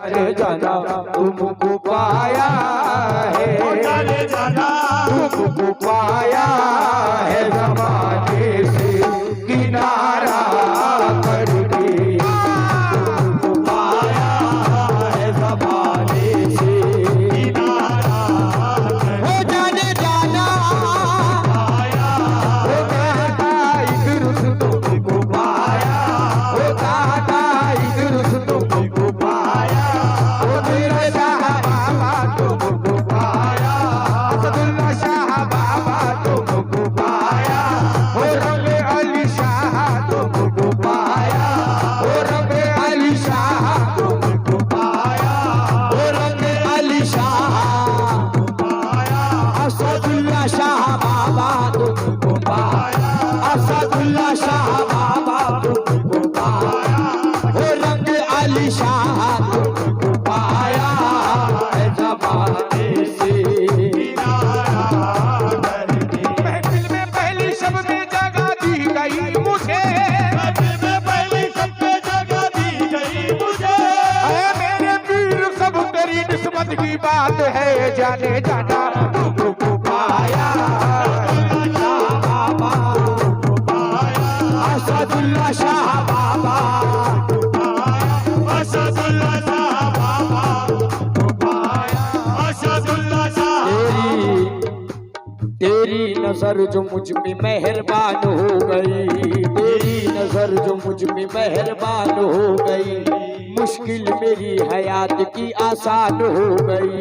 जाने जाना तुमको पाया है, जाने जाना तुमको पाया है ज़माने से किनारा करके, तुमको पाया है ज़माने से किनारा हो जाने जाना पाया हो दादा इधर तुमको पाया, हो दादा इधर तुमको पाया, हो मेरे शाह बाबा तुमको पाया, असदुल्ला शाह बाबा तुमको पाया, हो रबे अली शाह तुमको पाया, हो रबे अली शाह तुमको पाया, हो रबे अली शाह पाया असदुल्ला शाह बाबा तुमको पाया, असदुल्ला शाह बाबा तुमको पाया, हो रंग अली शाह तुमको पाया है ज़माने से किनारा करके, महफिल में पहली शब में जगह दी गई मुझे, महफिल में पहली सबसे जगह दी गई मुझे, अरे मेरे पीर सब तेरी निस्बत की बात है, जाने जाना तुमको पाया शाह बाबा तुमको पाया, असदुल्ला शाह बाबा असदुल्ला शाह बाबा पाया, असदुल्ला शाह तेरी नजर जो मुझ पे मेहरबान हो गई, तेरी नजर जो मुझ पे मेहरबान हो गई, मुश्किल मेरी हयात की आसान हो गई,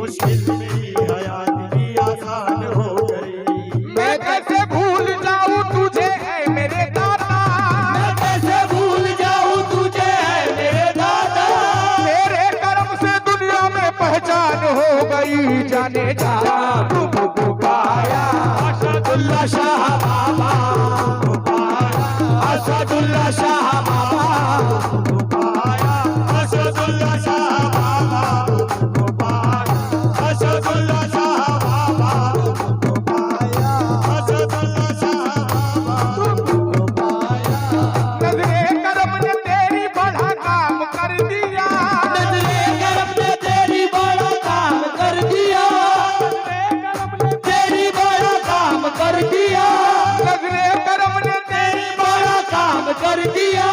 मुश्किल मेरी हयात की आसान हो गई, मैं कैसे भूल जाऊं तुझे है मेरे दादा, मैं कैसे भूल जाऊं तुझे है मेरे दादा, मेरे कर्म से दुनिया में पहचान हो गई, जाने जाना तुमको पाया असदुल्ला शाह बाबा, असदुल्ला शाह बाबा पाया असदुल्ला शाह बाबा पाया, असदुल्ला शाह बाबा पाया, असदुल्ला शाह बाबा पाया, नजरे करम ने तेरी बड़ा काम कर दिया, नजरे करम ने तेरी बड़ा काम कर दिया, तेरी बड़ा काम कर दिया, नजरे करम ने तेरी बड़ा काम कर दिया,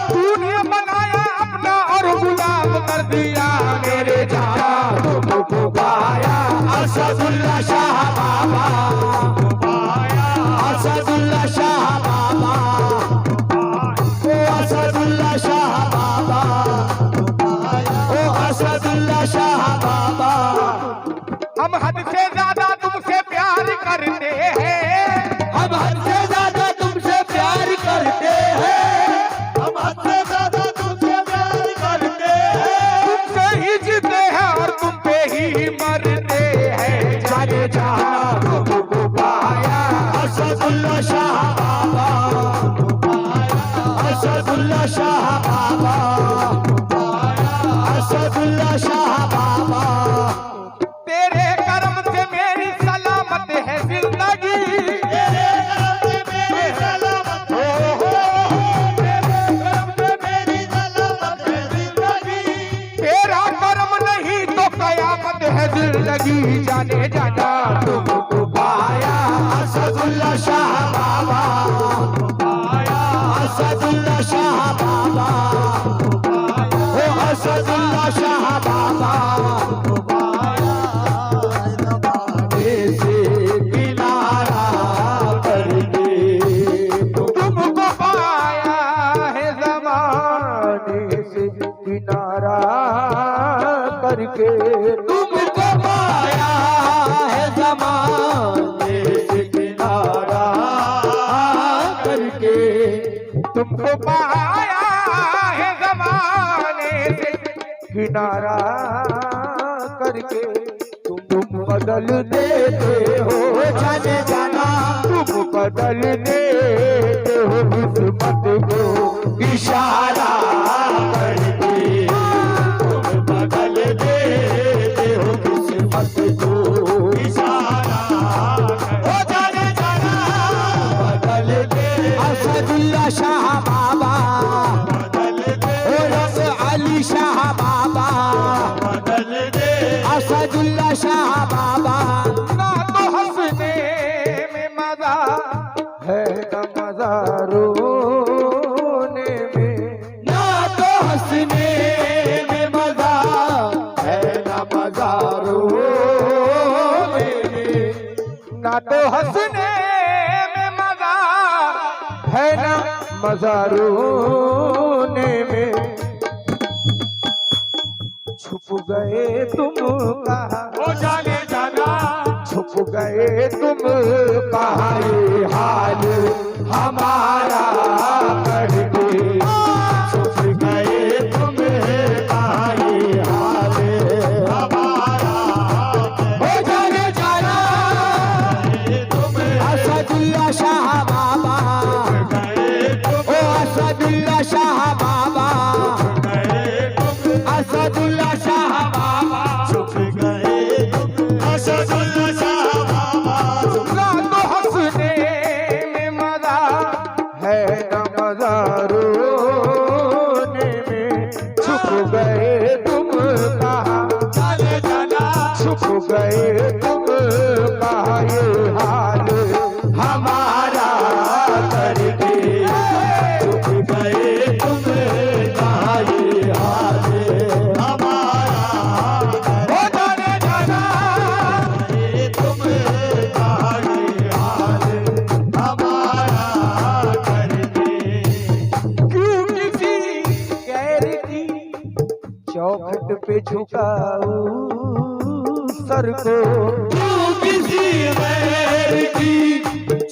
तूने बनाया अपना और गुलाम कर दिया, मेरे जाना तुमको पाया असदुल्ला शाह बाबा, पाया असदुल्ला शाह बाबा, ओ असदुल्ला शाह बाबा, ओ असदुल्ला शाह बाबा, हम हद से ज्यादा तुमसे प्यार करते हैं, हम हद से ज्यादा तुमसे प्यार करते हैं, हम हद से ज्यादा तुमसे प्यार करते हैं, तुमसे ही जीते हैं और तुम पे ही मरते हैं, जाने जाना तुमको पाया असदुल्ला शाह बाबा, असदुल्ला शाह बाबा, असदुल्ला शाह बाबा, तेरे कर्म से मेरी सलामत है जिंदगी, तेरे कर्म से मेरी सलामत है, तेरे कर्म से मेरी सलामत है जिंदगी, तेरा कर्म नहीं तो कयामत है जिंदगी, जाने जाना तुमको पाया असदुल्ला शाह बाबा, पाया असदुल्ला शाह बाबा, ओ असदुल्ला शाह बाबा, ऐसे किनारा करके तुमको पाया है ज़माने से किनारा करके, तुमको पाया है ज़माने से किनारा करके, तुमको पाया है ज़माने से किनारा करके, तुम बदल देते हो जाने जाना, तुम बदल देते हो किस्मत को इशारा करके, तुम बदल देते हो किस्मत को इशारा हो जाने जाना, बदल दे असदुल्ला शाह बाबा, बदल दे हो रस अली शाह बाबा, मज़ारों में। ना तो हंसने में मजा है ना मज़ारों में। छुप गए तुम कहाँ, ओ जाने जाना, छुप गए तुम कहाँ, ये हाल हमारा करके। छुप गए तुम कहाँ, ये हाल हमारा। हो जाने जाना तुम असदुल्ला शाह बाबा, गए तुम ओ असदुल्ला शाह बाबा, गए तुम असदुल्ला शाह बाबा। छुप गए तुम असदुल्ला शाह बाबा। ना तो हंसने में मजा है न मज़ारों में। छुप गए तुम कहाँ, जाने जाना, छुप गए तुम कहाँ, ये हाल हमारा करके। छुप गए तुम कहाँ, ये हाल हमारा। हो जाने जाना तुम कहाँ, ये हाल हमारा करके। क्यों किसी गैर की चौखट पे झुकाऊं सर को। क्यों किसी गैर की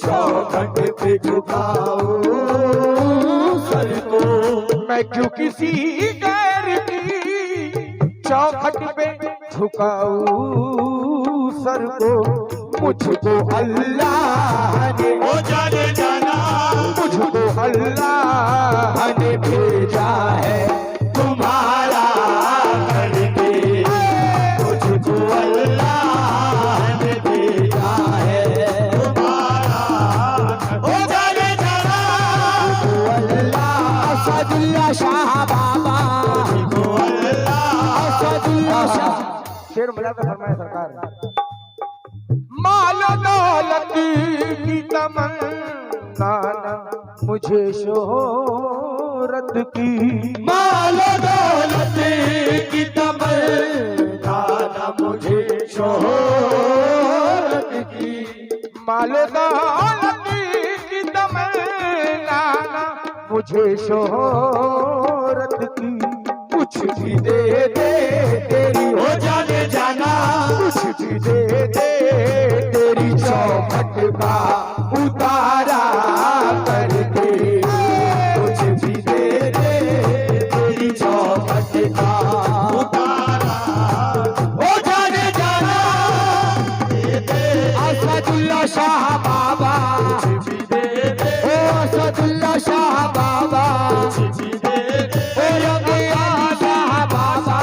चौखट पे झुकाऊं सर को। मैं क्यों किसी गैर की चौखट पे झुकाऊं सर को। मुझको अल्लाह ने, ओ जाने जाना, मुझको अल्लाह ने भेजा है तुम्हारा करके। मुझको अल्लाह ने भेजा है तुम्हारा। ओ जाने जाना, अल्लाह असदुल्ला शाह बाबा, मुझको अल्लाह। असदुल्ला शाह। शेर मिला तो फरमाया सरकार, माल दौलत की तमन्ना न मुझे शोहरत की। माल दौलत की तमन्ना न मुझे शोहरत की। माल दौलत की तमन्ना न मुझे शोहरत की। कुछ भी दे दे तेरी ओ जाने जाना, कुछ भी दे दे तेरी चौखट का उतारा करके। कुछ भी दे दे तेरी चौखट का उतारा। ओ जाने जाना, दे दे असदुल्ला शाह बाबा, कुछ भी दे दे, ओ असदुल्ला शाह बाबा, कुछ भी दे दे, ओ रबिया शाह बाबा।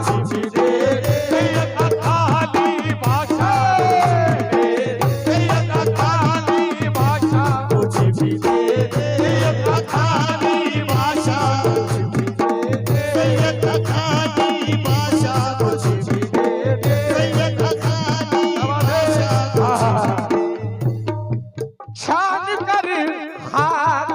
कुछ भी दे दे। सैयद खाली बादशाह, सैयद खाली बादशाह, कुछ भी दे दे। सैयद खाली बादशाह, कुछ भी दे दे। सैयद खाली बादशाह, कुछ भी दे दे। सैयद खाली बादशाह, छान कर खाक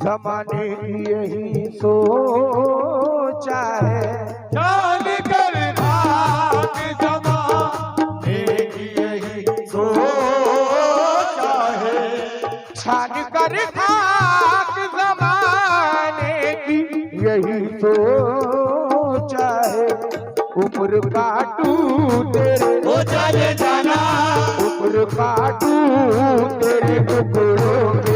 जमाने की यही सोचा है। जान कर खाक ज़माने की यही सोचा है। छान कर खाक जमाने की यही सोचा है। उम्र काटूं तेरे, ओ जाने जाना, उम्र काटूं तेरे टुकड़ों में।